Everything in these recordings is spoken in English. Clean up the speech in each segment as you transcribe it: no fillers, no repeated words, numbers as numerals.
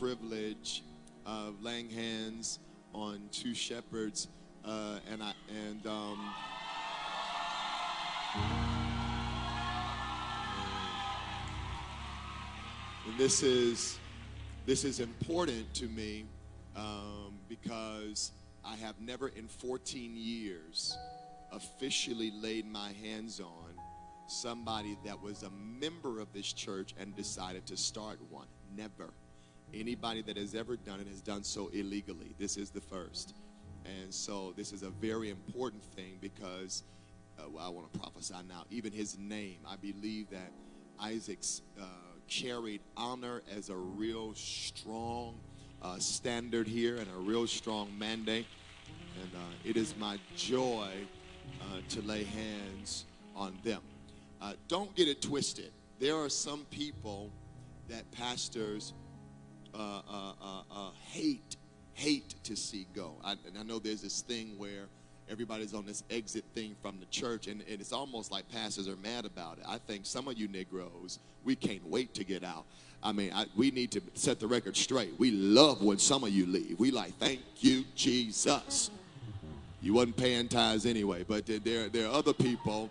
privilege of laying hands on two shepherds, and this is important to me because I have never in 14 years officially laid my hands on somebody that was a member of this church and decided to start one. Never. Anybody that has ever done it has done so illegally. This is the first. And so this is a very important thing because I want to prophesy now. Even his name, I believe that Isaac's carried honor as a real strong standard here and a real strong mandate. And it is my joy to lay hands on them. Don't get it twisted. There are some people that pastors hate to see go. And I know there's this thing where everybody's on this exit thing from the church, and it's almost like pastors are mad about it. I think some of you Negroes, we can't wait to get out. I mean, we need to set the record straight. We love when some of you leave. We like, thank you, Jesus. You wasn't paying tithes anyway, but there are other people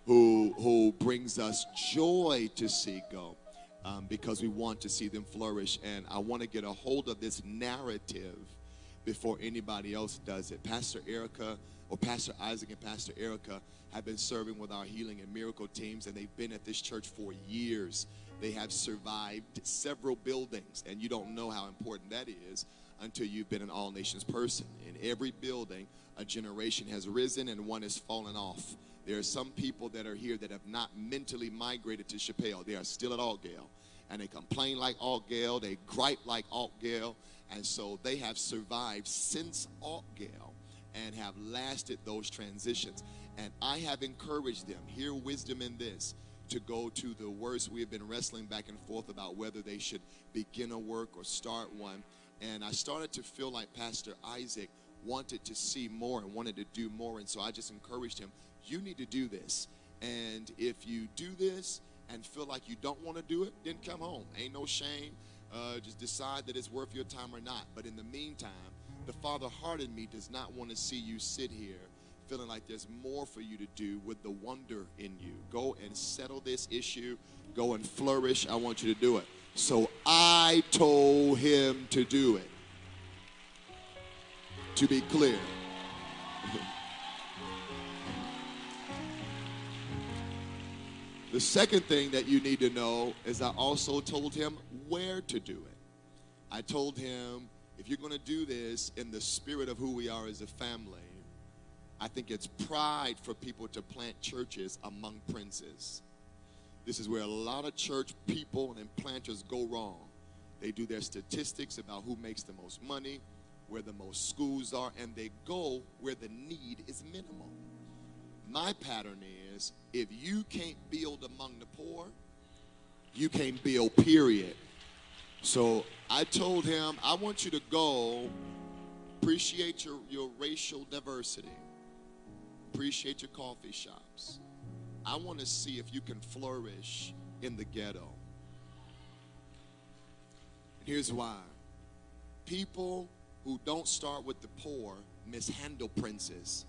who brings us joy to see go because we want to see them flourish. And I want to get a hold of this narrative before anybody else does it. Pastor Ericka, or Pastor Isaac and Pastor Ericka, have been serving with our healing and miracle teams, and they've been at this church for years. They have survived several buildings, and you don't know how important that is until you've been an all nations person. In every building, a generation has risen and one has fallen off. There are some people that are here that have not mentally migrated to Chappelle. They are still at Altgale, and they complain like Altgale, they gripe like Altgale, and so they have survived since Altgale and have lasted those transitions. And I have encouraged them, hear wisdom in this, to go to the worst. We have been wrestling back and forth about whether they should begin a work or start one. And I started to feel like Pastor Isaac wanted to see more and wanted to do more. And so I just encouraged him, you need to do this. And if you do this and feel like you don't want to do it, then come home. Ain't no shame. Just decide that it's worth your time or not. But in the meantime, the Father heart in me does not want to see you sit here feeling like there's more for you to do with the wonder in you. Go and settle this issue. Go and flourish. I want you to do it. So I told him to do it. To be clear. The second thing that you need to know is I also told him where to do it. I told him, if you're going to do this in the spirit of who we are as a family, I think it's pride for people to plant churches among princes. This is where a lot of church people and planters go wrong. They do their statistics about who makes the most money, where the most schools are, and they go where the need is minimal. My pattern is, if you can't build among the poor, you can't build, period. So I told him, I want you to go, appreciate your racial diversity, appreciate your coffee shops. I want to see if you can flourish in the ghetto. Here's why. People who don't start with the poor mishandle princes.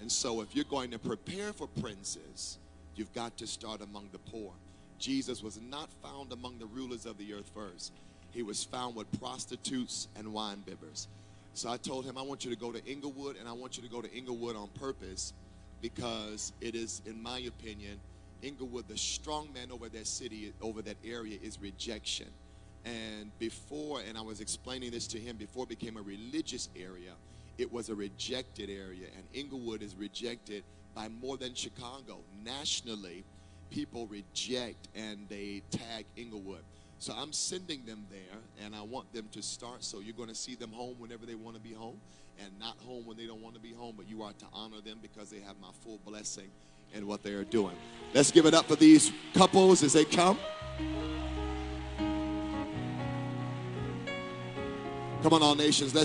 And so if you're going to prepare for princes, you've got to start among the poor. Jesus was not found among the rulers of the earth first. He was found with prostitutes and wine bibbers. So I told him, I want you to go to Inglewood, and I want you to go to Inglewood on purpose because it is, in my opinion, Inglewood, the strong man over that city, over that area, is rejection. And I was explaining this to him, before it became a religious area, it was a rejected area. And Inglewood is rejected by more than Chicago. Nationally, people reject and they tag Inglewood. So I'm sending them there, and I want them to start. So you're going to see them home whenever they want to be home, and not home when they don't want to be home, but you are to honor them because they have my full blessing in what they are doing. Let's give it up for these couples as they come. Come on, all nations. Let's